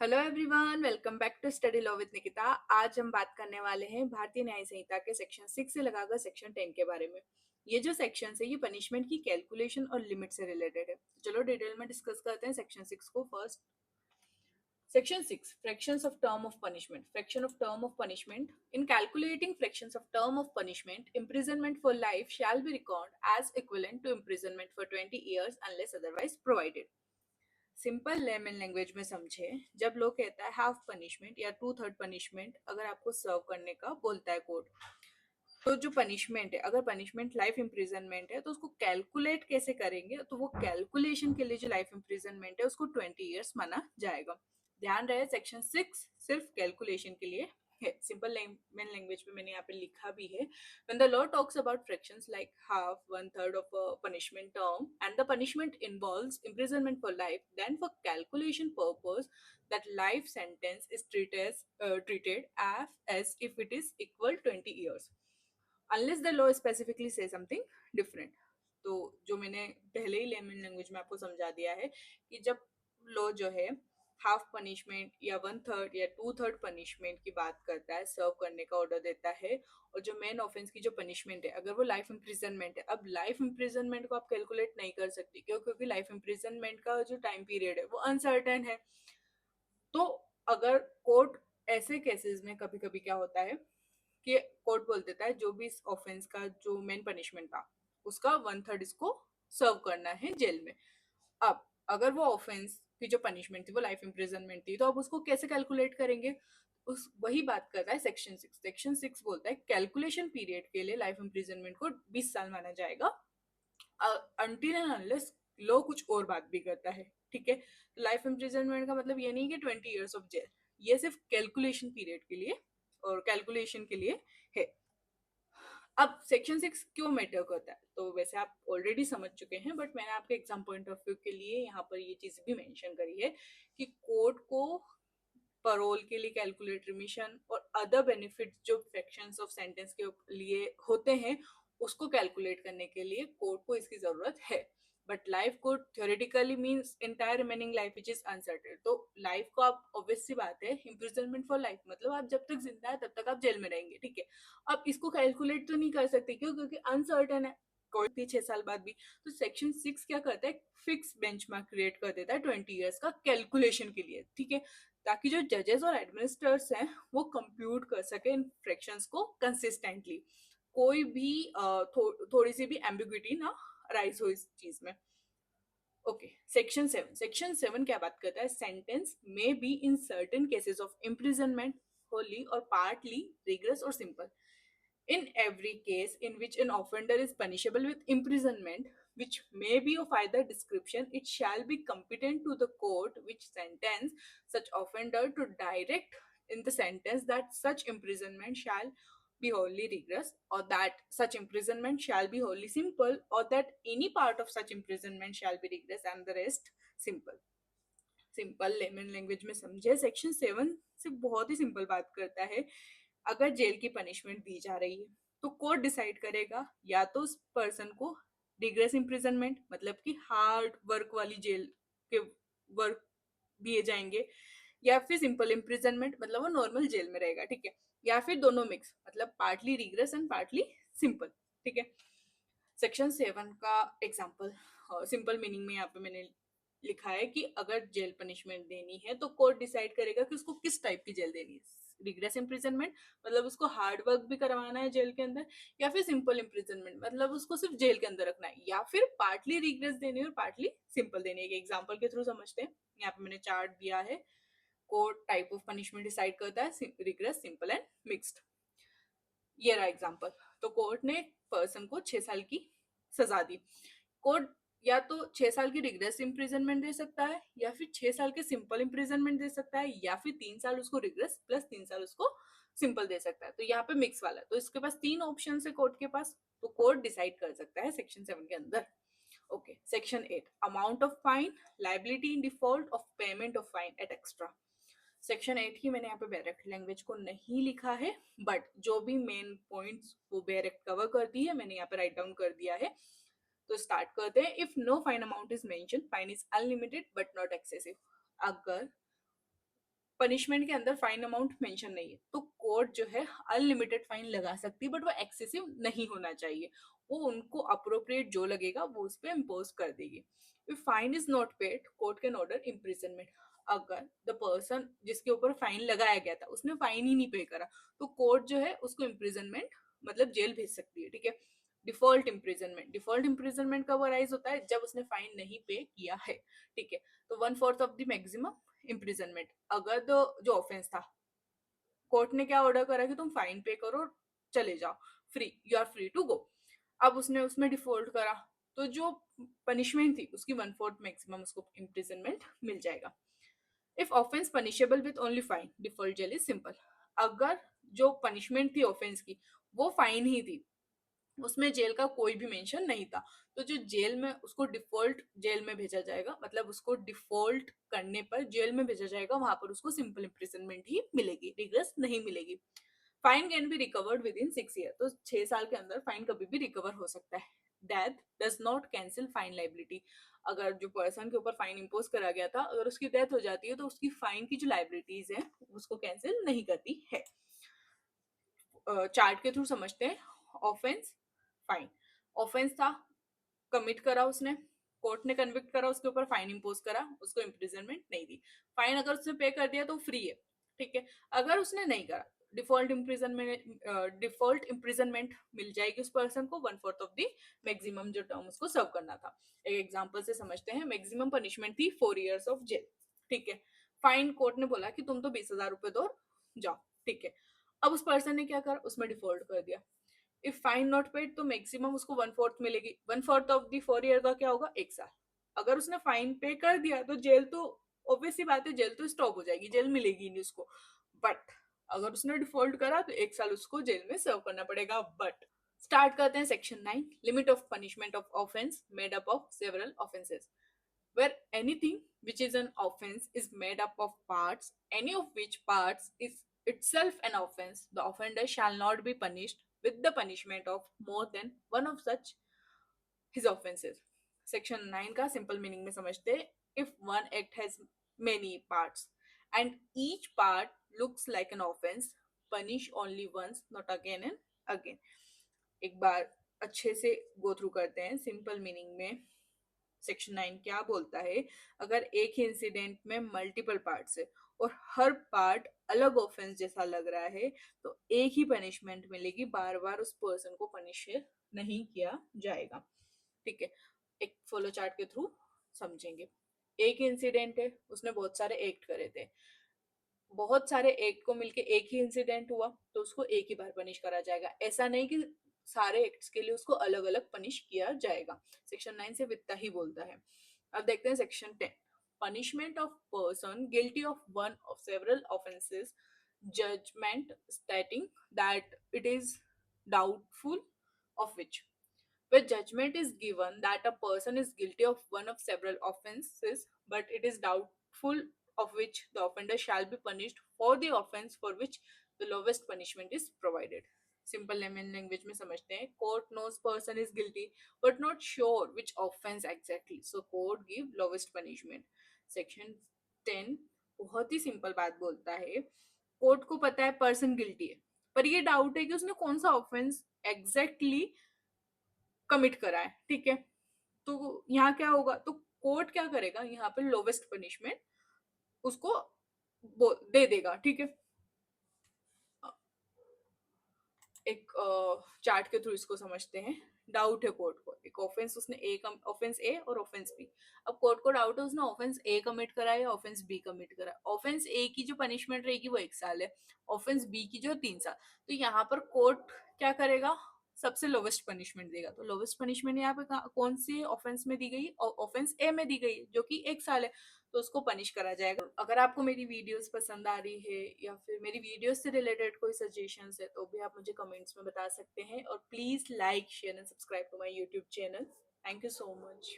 Hello everyone, welcome back to study law with Nikita. आज हम बात करने वाले हैं भारतीय न्याय संहिता के सेक्शन 6 से लगाकर सेक्शन 10 के बारे में। ये जो सेक्शन है ये पनिशमेंट की कैलकुलेशन और लिमिट से रिलेटेड है। चलो डिटेल में डिस्कस करते हैं सेक्शन 6 को। First, section 6, fractions of term of punishment. Fraction of term of punishment. In calculating fractions of term of punishment, imprisonment for life shall be reckoned as equivalent to imprisonment for 20 years unless otherwise provided. Simple layman language में समझे, जब लोग कहता है half punishment या 2/3 punishment अगर आपको सर्व करने का बोलता है कोर्ट, तो जो पनिशमेंट है, अगर पनिशमेंट लाइफ इम्प्रिजनमेंट है तो उसको कैलकुलेट कैसे करेंगे, तो वो कैलकुलेशन के लिए जो लाइफ इम्प्रिजनमेंट है उसको 20 ईयर्स माना जाएगा। ध्यान रहे, सेक्शन 6 सिर्फ कैलकुलेशन के लिए है। सिंपल लेमन लैंग्वेज में मैंने यहाँ पे लिखा भी है, when the law talks about fractions like half, 1/3 of a punishment term and the punishment involves imprisonment for life, then for calculation purpose that life sentence is treated as if it is equal 20 years unless the law specifically say something different. तो जो मैंने पहले ही layman language में आपको समझा दिया है कि जब लॉ जो है हाफ पनिशमेंट या 1/3 या 2/3 पनिशमेंट की बात करता है, सर्व करने का ऑर्डर देता है, और जो मेन ऑफेंस की जो पनिशमेंट है अगर वो लाइफ इम्प्रिजनमेंट है, अब लाइफ इम्प्रिजनमेंट को आप कैलकुलेट नहीं कर सकते क्योंकि लाइफ इम्प्रिजनमेंट का जो टाइम पीरियड है वो अनसर्टेन है। तो अगर कोर्ट ऐसे केसेस में कभी कभी क्या होता है कि कोर्ट बोल देता है जो भी इस ऑफेंस का जो मेन पनिशमेंट था उसका 1/3 इसको सर्व करना है जेल में। अब अगर वो ऑफेंस की जो पनिशमेंट थी वो लाइफ इम्प्रिजनमेंट थी, तो अब उसको कैसे कैलकुलेट करेंगे? उस वही बात कर रहा है सेक्शन 6। सेक्शन 6 बोलता है कैलकुलेशन पीरियड के लिए लाइफ इम्प्रिजनमेंट को 20 साल माना जाएगा, अनटिल एंड अनलेस लॉ कुछ और बात भी करता है। ठीक है, तो लाइफ इम्प्रिजनमेंट का मतलब ये नहीं कि 20 ईयर्स ऑफ जेल, ये सिर्फ कैलकुलेशन पीरियड के लिए और कैलकुलेशन के लिए है। अब सेक्शन 6 क्यों मैटर करता है, तो वैसे आप ऑलरेडी समझ चुके हैं, बट मैंने आपके एग्जाम पॉइंट ऑफ व्यू के लिए यहाँ पर ये चीज भी मेंशन करी है कि कोर्ट को परोल के लिए कैलकुलेट रिमिशन और अदर बेनिफिट्स जो फ्रैक्शंस ऑफ सेंटेंस के लिए होते हैं उसको कैलकुलेट करने के लिए कोर्ट को इसकी जरूरत है। बट लाइफ को theoretically means entire remaining life which is uncertain. तो लाइफ को आप ऑब्वियस सी बात है, इम्प्रिजनमेंट फॉर लाइफ मतलब आप जब तक जिंदा है तब तक आप जेल में रहेंगे। ठीक है, आप इसको कैलकुलेट तो नहीं कर सकते, क्यों? क्योंकि अनसर्टेन है, कोई भी 6 साल बाद भी। तो सेक्शन 6 क्या करता है, फिक्स बेंचमार्क क्रिएट कर देता है 20 ईयर्स का कैलकुलेशन के लिए। ठीक है, ताकि जो जजेस और एडमिनिस्ट्रेटर्स हैं वो कंप्यूट कर सके इन फ्रैक्शंस को कंसिस्टेंटली, कोई भी थोड़ी सी भी एम्बिग्विटी ना राइज हो इस चीज में। ओके, सेक्शन 7 क्या बात करता है, sentence may be in certain cases of imprisonment Holi और पार्टली रिग्रेस और simple. In every case in which an offender is punishable with imprisonment, which may be of either description, it shall be competent to the court which sentence such offender to direct in the sentence that such imprisonment shall be wholly rigorous, or that such imprisonment shall be wholly simple, or that any part of such imprisonment shall be rigorous and the rest simple. Simple layman language में समझे, section 7 से बहुत ही simple बात करता है। अगर jail की punishment दी जा रही है तो कोर्ट डिसाइड करेगा या तो उस पर्सन को रिग्रेस इम्प्रिजनमेंट मतलब कि हार्ड वर्क वाली जेल के वर्क दिए जाएंगे, या फिर सिंपल इम्प्रिजनमेंट मतलब वो नॉर्मल जेल में रहेगा। ठीक है, या फिर दोनों मिक्स मतलब partly regress and partly simple. ठीक है, सेक्शन 7 का एग्जाम्पल सिंपल मीनिंग में यहाँ पे मैंने लिखा है कि अगर जेल पनिशमेंट देनी है तो कोर्ट डिसाइड करेगा कि उसको किस टाइप की जेल देनी है। रिग्रेस इम्प्रिजनमेंट मतलब उसको हार्ड वर्क भी करवाना है जेल के अंदर, या फिर सिंपल इम्प्रिजनमेंट मतलब उसको सिर्फ जेल के अंदर रखना है, या फिर पार्टली रिग्रेस देनी है और पार्टली सिंपल देनी है। एग्जाम्पल के थ्रू समझते हैं, यहाँ पे मैंने चार्ट दिया है। Court type of punishment decide करता है, रिग्रेस, सिंपल एंड मिक्स्ड। ये रहा एग्जाम्पल। तो कोर्ट ने पर्सन को 6 साल की सजा दी। कोर्ट या तो 6 साल की रिग्रेस इम्प्रिजनमेंट दे सकता है, या फिर 6 साल के सिंपल इम्प्रिजनमेंट दे सकता है, या फिर 3 साल उसको रिग्रेस प्लस 3 साल उसको सिंपल दे सकता है। तो यहाँ पे मिक्स वाला, तो इसके पास 3 ऑप्शन है कोर्ट के पास, तो कोर्ट डिसाइड कर सकता है सेक्शन 7 के अंदर। Okay, section 8, amount of fine, liability in default of payment of fine eight extra. Section 8 की मैंने यहाँ पे डायरेक्ट लैंग्वेज को नहीं लिखा है, बट जो भी मेन पॉइंट्स वो डायरेक्ट कवर करती है मैंने यहाँ पे राइट डाउन कर दिया है। तो स्टार्ट करते हैं। If no fine amount is mention, fine is unlimited but not excessive. अगर पनिशमेंट के अंदर फाइन अमाउंट मेंशन नहीं है, तो कोर्ट जो है अनलिमिटेड फाइन लगा सकती है, बट वो एक्सेसिव नहीं होना चाहिए। वो उनको अप्रोप्रिएट जो लगेगा वो उस पर इम्पोज कर देगी। If fine is not paid, court can order imprisonment. अगर द पर्सन जिसके ऊपर फाइन लगाया गया था उसने फाइन ही नहीं पे करा, तो कोर्ट जो है उसको इम्प्रिजनमेंट मतलब जेल भेज सकती है, ठीक है। डिफॉल्ट इम्प्रिजनमेंट, डिफॉल्ट इम्प्रिजनमेंट कब अराइज होता है, जब उसने फाइन नहीं पे किया है, ठीक है। तो 1/4 ऑफ द मैक्सिमम इम्प्रिजनमेंट। अगर जो ऑफेंस था, कोर्ट ने क्या ऑर्डर करा कि तुम फाइन पे करो, चले जाओ, free, you are free to go. अब उसने उसमें डिफॉल्ट करा, तो जो पनिशमेंट थी उसकी 1/4 मैक्सिमम उसको इम्प्रिजनमेंट मिल जाएगा। If offence punishable with only fine, default jail is simple. अगर जो पनिशमेंट थी ऑफेंस की वो फाइन ही थी, उसमें जेल का कोई भी मेंशन नहीं था, तो जो जेल में उसको डिफॉल्ट जेल में भेजा जाएगा, मतलब उसको डिफॉल्ट करने पर जेल में भेजा जाएगा, वहां पर उसको सिंपल इम्प्रिजनमेंट ही मिलेगी, रिग्रेस नहीं मिलेगी। Fine can be recovered with in 6 year, तो 6 साल के अंदर फाइन कभी भी रिकवर हो सकता है। Death does not cancel fine liability. अगर जो पर्सन के ऊपर फाइन इम्पोज करा गया था, अगर उसकी डेथ हो जाती है तो उसकी फाइन की जो लाइबिलिटीज है उसको कैंसिल नहीं करती है। चार्ट के थ्रू समझते हैं। Offence, fine. ऑफेंस था, कमिट करा उसने, कोर्ट ने कन्विक्ट करा, उसके ऊपर फाइन इम्पोज करा, उसको इम्प्रिजनमेंट नहीं दी। फाइन अगर उसने पे कर दिया तो फ्री है, ठीक है। अगर उसने नहीं करा, डिफॉल्ट इम्प्रिजनमेंट मिल जाएगी उस पर्सन को, 1/4 ऑफ द मैक्सिमम जो टर्म उसको सर्व करना था। एक एग्जांपल से समझते हैं। मैक्सिमम पनिशमेंट थी 4 years ऑफ जेल, ठीक है। फाइन, कोर्ट ने बोला कि तुम तो 20,000 रुपए दो, जाओ, ठीक है। अब उस पर्सन ने क्या करा, उसमें डिफॉल्ट कर दिया। इफ फाइन नॉट पेड, तो मैक्सिमम उसको 1/4 मिलेगी। 1/4 ऑफ दी 4 ईयर का क्या होगा, 1 साल। अगर उसने फाइन पे कर दिया तो जेल तो ऑब्वियसली बात है, जेल तो स्टॉप हो जाएगी, जेल मिलेगी नहीं उसको। बट अगर उसने डिफॉल्ट करा तो 1 साल उसको जेल में सर्व करना पड़ेगा। बट स्टार्ट करते हैं section 9, limit of punishment of offence made up of several offences. Where anything which is an offense is made up of parts, any of which parts is itself an offense, the offender shall not be punished with the punishment of more than one of such his offenses. Section 9 का simple meaning में समझते हैं। If one act has many parts and each part looks like an offense, punish only once, not again and again. एक बार अच्छे से go through करते हैं simple meaning में। सेक्शन 9 क्या बोलता है, अगर एक ही इंसिडेंट में मल्टीपल पार्ट्स है और हर पार्ट अलग ऑफेंस जैसा लग रहा है, तो एक ही पनिशमेंट मिलेगी, बार बार उस पर्सन को पनिश नहीं किया जाएगा, ठीक है। एक फ्लो चार्ट के थ्रू समझेंगे। एक इंसिडेंट है, उसने बहुत सारे एक्ट करे थे, बहुत सारे एक्ट को मिलके एक ही इंसिडेंट हुआ, तो उसको एक ही बार पनिश करा जाएगा। ऐसा नहीं कि सारे एक्ट्स के लिए उसको अलग अलग पनिश किया जाएगा। सेक्शन 9 से इतना ही बोलता है। अब देखते हैं section 10, punishment of person guilty of one of several offences, judgment stating that it is doubtful of which. where judgment is given that a person is guilty of one of several offences, but it is doubtful of which the offender shall be punished for the offense for which the lowest punishment is provided. Simple layman language में समझते हैं। Court knows person is guilty but not sure which offense exactly, so court give lowest punishment. Section 10 बहुत ही simple बात बोलता है। Court को पता है पर्सन गिल्टी है, पर ये डाउट है कि उसने कौन सा ऑफेंस एग्जैक्टली कमिट करा है, ठीक है। तो यहाँ क्या होगा, तो कोर्ट क्या करेगा, यहाँ पे लोवेस्ट पनिशमेंट उसको दे देगा, ठीक है। एक चार्ट के थ्रू इसको समझते हैं। डाउट है कोर्ट को, एक ऑफेंस उसने ऑफेंस ए और ऑफेंस बी। अब कोर्ट को डाउट है उसने ऑफेंस ए कमिट करा है या ऑफेंस बी कमिट करा है। ऑफेंस ए की जो पनिशमेंट रहेगी वो 1 साल है, ऑफेंस बी की जो 3 साल। तो यहाँ पर कोर्ट क्या करेगा, सबसे लोवेस्ट पनिशमेंट देगा। तो लोवेस्ट पनिशमेंट यहाँ पे कौन सी ऑफेंस में दी गई, ऑफेंस ए में दी गई जो कि 1 साल है, तो उसको पनिश करा जाएगा। अगर आपको मेरी वीडियोस पसंद आ रही है या फिर मेरी वीडियोस से रिलेटेड कोई सजेशंस है, तो भी आप मुझे कमेंट्स में बता सकते हैं। और please like share and subscribe to my YouTube channel. Thank you so much.